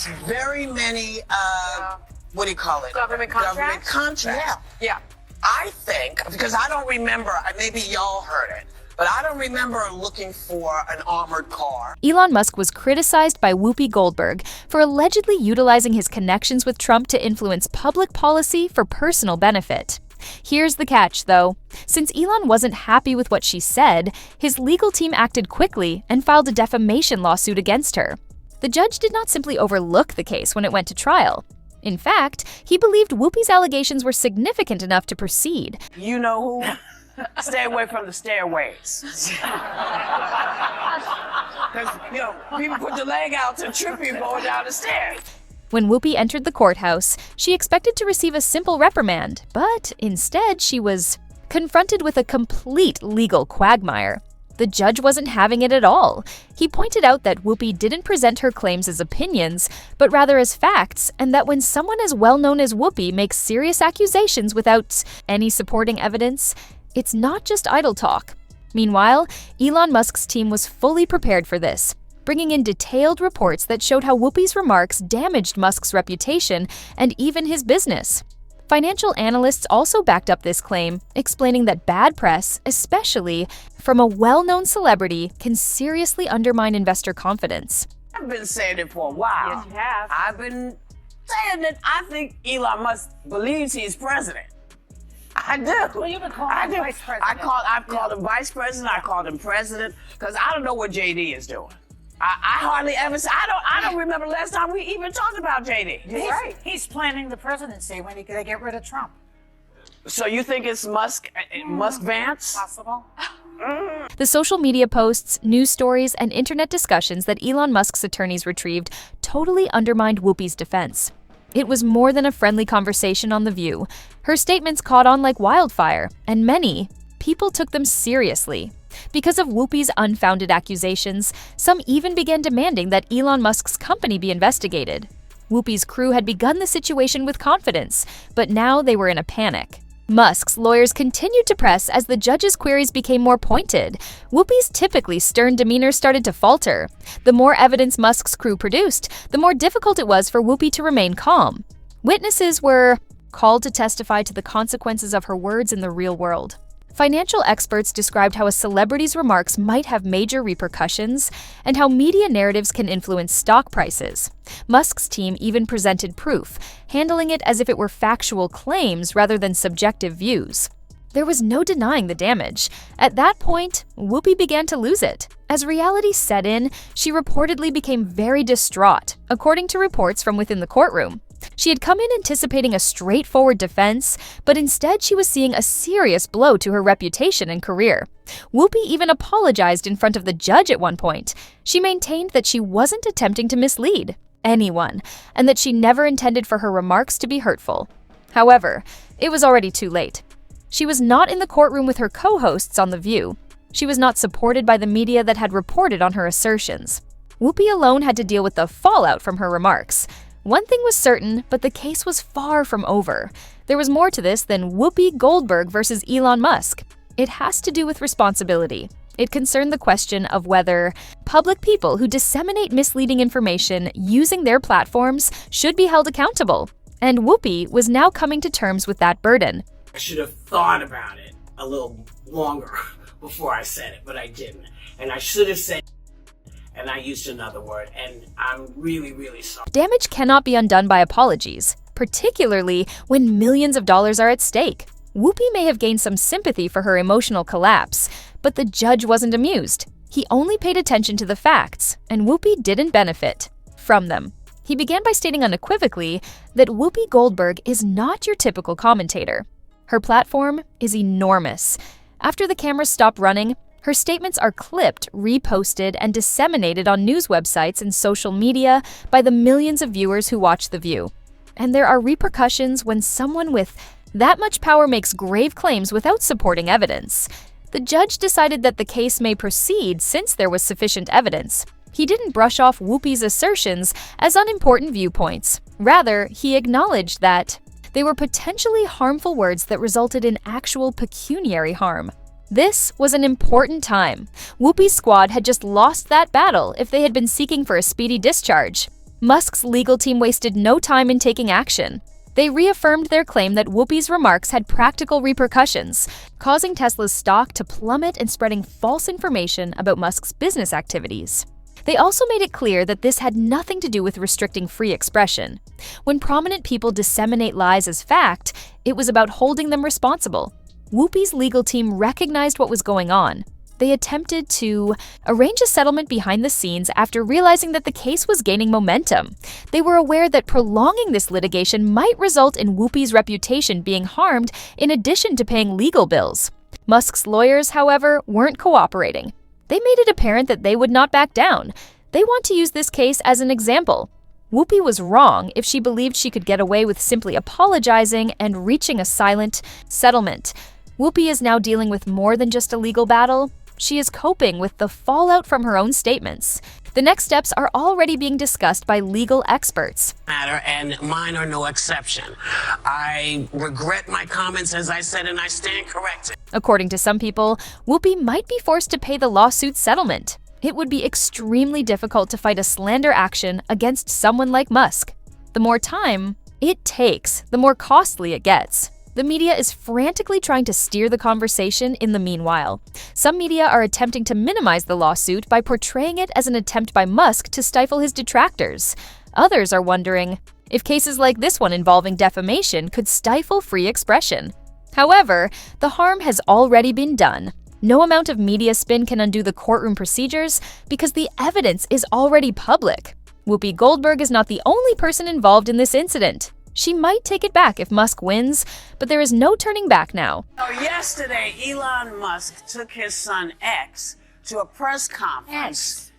has very many, what do you call it? Government contracts? Government contracts. Yeah. I think, because I don't remember, maybe y'all heard it, but I don't remember looking for an armored car. Elon Musk was criticized by Whoopi Goldberg for allegedly utilizing his connections with Trump to influence public policy for personal benefit. Here's the catch, though. Since Elon wasn't happy with what she said, his legal team acted quickly and filed a defamation lawsuit against her. The judge did not simply overlook the case when it went to trial. In fact, he believed Whoopi's allegations were significant enough to proceed. You know who? Stay away from the stairways. Because, people put the leg out to trip you going down the stairs. When Whoopi entered the courthouse, she expected to receive a simple reprimand, but instead she was confronted with a complete legal quagmire. The judge wasn't having it at all. He pointed out that Whoopi didn't present her claims as opinions, but rather as facts, and that when someone as well-known as Whoopi makes serious accusations without any supporting evidence, it's not just idle talk. Meanwhile, Elon Musk's team was fully prepared for this, bringing in detailed reports that showed how Whoopi's remarks damaged Musk's reputation and even his business. Financial analysts also backed up this claim, explaining that bad press, especially from a well-known celebrity, can seriously undermine investor confidence. I've been saying it for a while. Yes, you have. I've been saying that I think Elon Musk believes he's president. I do. Well, you've been calling him vice president. I've called him vice president. I called him president because I don't know what JD is doing. I hardly ever say, I don't remember the last time we even talked about JD. He's planning the presidency when they get rid of Trump. So you think it's Musk Vance? Possible. The social media posts, news stories, and internet discussions that Elon Musk's attorneys retrieved totally undermined Whoopi's defense. It was more than a friendly conversation on The View. Her statements caught on like wildfire, and many people took them seriously. Because of Whoopi's unfounded accusations, some even began demanding that Elon Musk's company be investigated. Whoopi's crew had begun the situation with confidence, but now they were in a panic. Musk's lawyers continued to press as the judge's queries became more pointed. Whoopi's typically stern demeanor started to falter. The more evidence Musk's crew produced, the more difficult it was for Whoopi to remain calm. Witnesses were called to testify to the consequences of her words in the real world. Financial experts described how a celebrity's remarks might have major repercussions and how media narratives can influence stock prices. Musk's team even presented proof, handling it as if it were factual claims rather than subjective views. There was no denying the damage. At that point, Whoopi began to lose it. As reality set in, she reportedly became very distraught, according to reports from within the courtroom. She had come in anticipating a straightforward defense, but instead she was seeing a serious blow to her reputation and career. Whoopi even apologized in front of the judge at one point. She maintained that she wasn't attempting to mislead anyone, and that she never intended for her remarks to be hurtful. However, it was already too late. She was not in the courtroom with her co-hosts on The View. She was not supported by the media that had reported on her assertions. Whoopi alone had to deal with the fallout from her remarks. One thing was certain, but the case was far from over. There was more to this than Whoopi Goldberg versus Elon Musk. It has to do with responsibility. It concerned the question of whether public people who disseminate misleading information using their platforms should be held accountable. And Whoopi was now coming to terms with that burden. I should have thought about it a little longer before I said it, but I didn't. And I should have said and I used another word, and I'm really, really sorry. Damage cannot be undone by apologies, particularly when millions of dollars are at stake. Whoopi may have gained some sympathy for her emotional collapse, but the judge wasn't amused. He only paid attention to the facts, and Whoopi didn't benefit from them. He began by stating unequivocally that Whoopi Goldberg is not your typical commentator. Her platform is enormous. After the cameras stopped running, her statements are clipped, reposted, and disseminated on news websites and social media by the millions of viewers who watch The View. And there are repercussions when someone with that much power makes grave claims without supporting evidence. The judge decided that the case may proceed since there was sufficient evidence. He didn't brush off Whoopi's assertions as unimportant viewpoints. Rather, he acknowledged that they were potentially harmful words that resulted in actual pecuniary harm. This was an important time. Whoopi's squad had just lost that battle if they had been seeking for a speedy discharge. Musk's legal team wasted no time in taking action. They reaffirmed their claim that Whoopi's remarks had practical repercussions, causing Tesla's stock to plummet and spreading false information about Musk's business activities. They also made it clear that this had nothing to do with restricting free expression. When prominent people disseminate lies as fact, it was about holding them responsible. Whoopi's legal team recognized what was going on. They attempted to arrange a settlement behind the scenes after realizing that the case was gaining momentum. They were aware that prolonging this litigation might result in Whoopi's reputation being harmed in addition to paying legal bills. Musk's lawyers, however, weren't cooperating. They made it apparent that they would not back down. They want to use this case as an example. Whoopi was wrong if she believed she could get away with simply apologizing and reaching a silent settlement. Whoopi is now dealing with more than just a legal battle. She is coping with the fallout from her own statements. The next steps are already being discussed by legal experts. And mine are no exception. I regret my comments, as I said, and I stand corrected. According to some people, Whoopi might be forced to pay the lawsuit settlement. It would be extremely difficult to fight a slander action against someone like Musk. The more time it takes, the more costly it gets. The media is frantically trying to steer the conversation in the meanwhile. Some media are attempting to minimize the lawsuit by portraying it as an attempt by Musk to stifle his detractors. Others are wondering if cases like this one involving defamation could stifle free expression. However, the harm has already been done. No amount of media spin can undo the courtroom procedures because the evidence is already public. Whoopi Goldberg is not the only person involved in this incident. She might take it back if Musk wins, but there is no turning back now. Yesterday, Elon Musk took his son X to a press conference.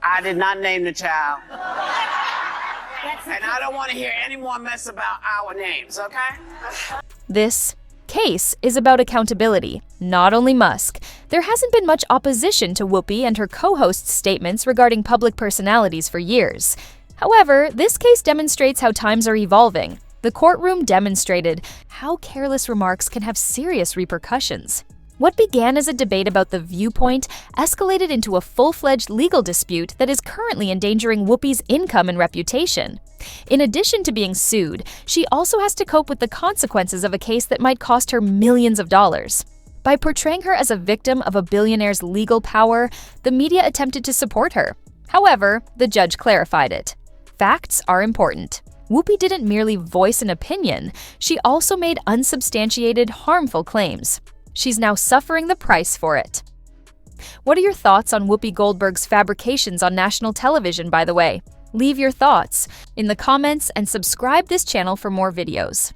I did not name the child. And I don't want to hear any more mess about our names, okay? This case is about accountability, not only Musk. There hasn't been much opposition to Whoopi and her co-host's statements regarding public personalities for years. However, this case demonstrates how times are evolving. The courtroom demonstrated how careless remarks can have serious repercussions. What began as a debate about the viewpoint escalated into a full-fledged legal dispute that is currently endangering Whoopi's income and reputation. In addition to being sued, she also has to cope with the consequences of a case that might cost her millions of dollars. By portraying her as a victim of a billionaire's legal power, the media attempted to support her. However, the judge clarified it. Facts are important. Whoopi didn't merely voice an opinion, she also made unsubstantiated, harmful claims. She's now suffering the price for it. What are your thoughts on Whoopi Goldberg's fabrications on national television, by the way? Leave your thoughts in the comments and subscribe this channel for more videos.